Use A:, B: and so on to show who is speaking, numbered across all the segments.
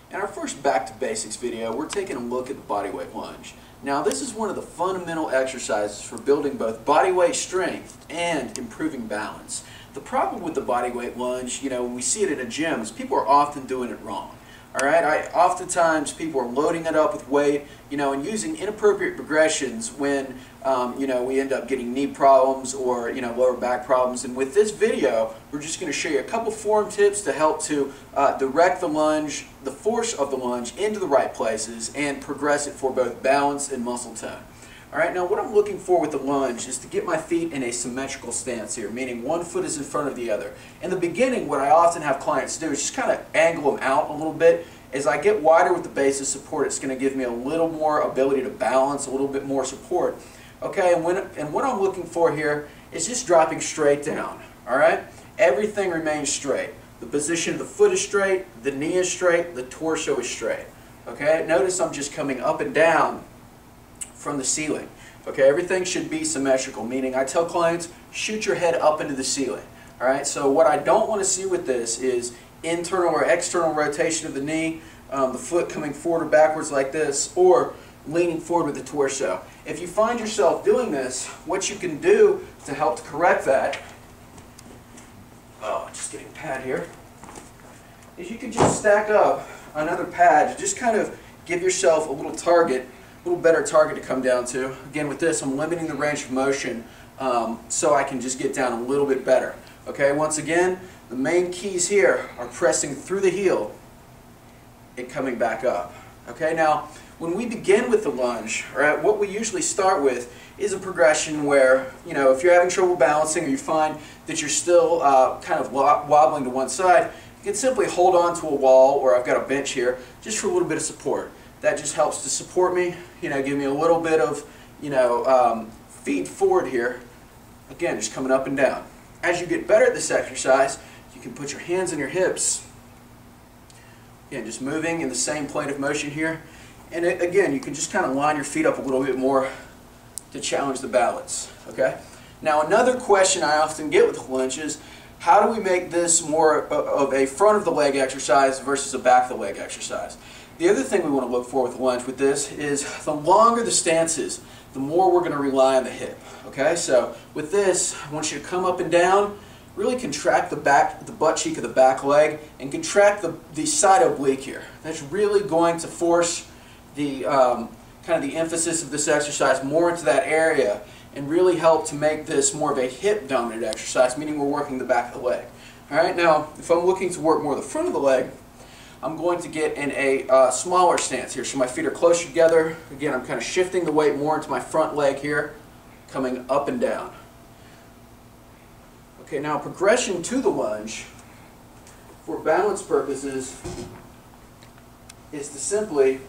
A: In our first Back to Basics video, we're taking a look at the bodyweight lunge. Now, this is one of the fundamental exercises for building both bodyweight strength and improving balance. The problem with the bodyweight lunge, when we see it in a gym, is people are often doing it wrong. Alright, oftentimes people are loading it up with weight, and using inappropriate progressions when, we end up getting knee problems or, lower back problems. And with this video, we're just going to show you a couple form tips to help to direct the lunge, the force of the lunge into the right places and progress it for both balance and muscle tone. Alright, now what I'm looking for with the lunge is to get my feet in a symmetrical stance here, meaning one foot is in front of the other. In the beginning, what I often have clients do is just kind of angle them out a little bit. As I get wider with the base of support, it's going to give me a little more ability to balance, a little bit more support. Okay, and what I'm looking for here is just dropping straight down. Alright, everything remains straight. The position of the foot is straight, the knee is straight, the torso is straight. Okay, notice I'm just coming up and down from the ceiling. Okay, everything should be symmetrical, meaning I tell clients, shoot your head up into the ceiling. Alright, so what I don't want to see with this is internal or external rotation of the knee, the foot coming forward or backwards like this, or leaning forward with the torso. If you find yourself doing this, what you can do to help to correct that, just getting a pad here, is you can just stack up another pad to just kind of give yourself a little target, a little better target to come down to. Again, with this, I'm limiting the range of motion so I can just get down a little bit better. Okay, once again, the main keys here are pressing through the heel and coming back up. Okay, now when we begin with the lunge, right, what we usually start with is a progression where, if you're having trouble balancing or you find that you're still kind of wobbling to one side, you can simply hold on to a wall, or I've got a bench here, just for a little bit of support. That just helps to support me, give me a little bit of, feed forward here. Again, just coming up and down. As you get better at this exercise, you can put your hands on your hips. Again, just moving in the same plane of motion here. And again, you can just kind of line your feet up a little bit more to challenge the balance. Okay? Now, another question I often get with the lunge is, how do we make this more of a front of the leg exercise versus a back of the leg exercise? The other thing we want to look for with the lunge with this is the longer the stance is, the more we're going to rely on the hip. Okay, so with this, I want you to come up and down, really contract the butt cheek of the back leg, and contract the side oblique here. That's really going to force the kind of the emphasis of this exercise more into that area and really help to make this more of a hip dominant exercise, meaning we're working the back of the leg. All right, now if I'm looking to work more the front of the leg, I'm going to get in a smaller stance here. So my feet are closer together. Again, I'm kind of shifting the weight more into my front leg here, coming up and down. Okay, now progression to the lunge, for balance purposes, is to simply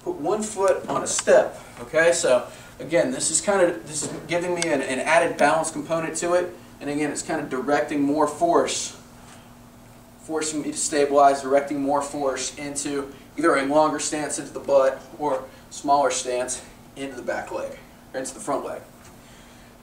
A: put one foot on a step. Okay, so again, this is giving me an added balance component to it, and again, it's kind of directing more forcing me to stabilize, directing more force into either a longer stance into the butt or smaller stance into the back leg, or into the front leg.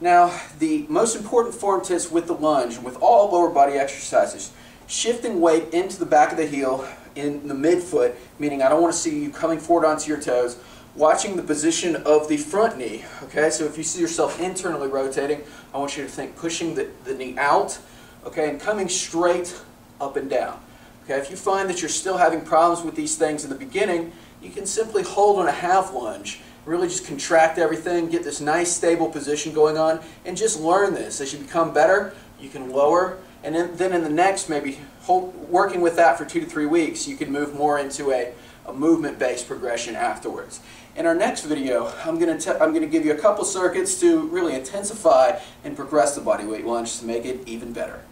A: Now, the most important form tips with the lunge, with all lower body exercises, shifting weight into the back of the heel in the midfoot, meaning I don't want to see you coming forward onto your toes, watching the position of the front knee. Okay, so if you see yourself internally rotating, I want you to think pushing the knee out, okay, and coming straight up and down. Okay, if you find that you're still having problems with these things in the beginning, you can simply hold on a half lunge, really just contract everything, get this nice stable position going on, and just learn this. As you become better, you can lower, and then in the next, maybe working with that for 2 to 3 weeks, you can move more into a movement-based progression afterwards. In our next video, I'm going to give you a couple circuits to really intensify and progress the bodyweight lunge to make it even better.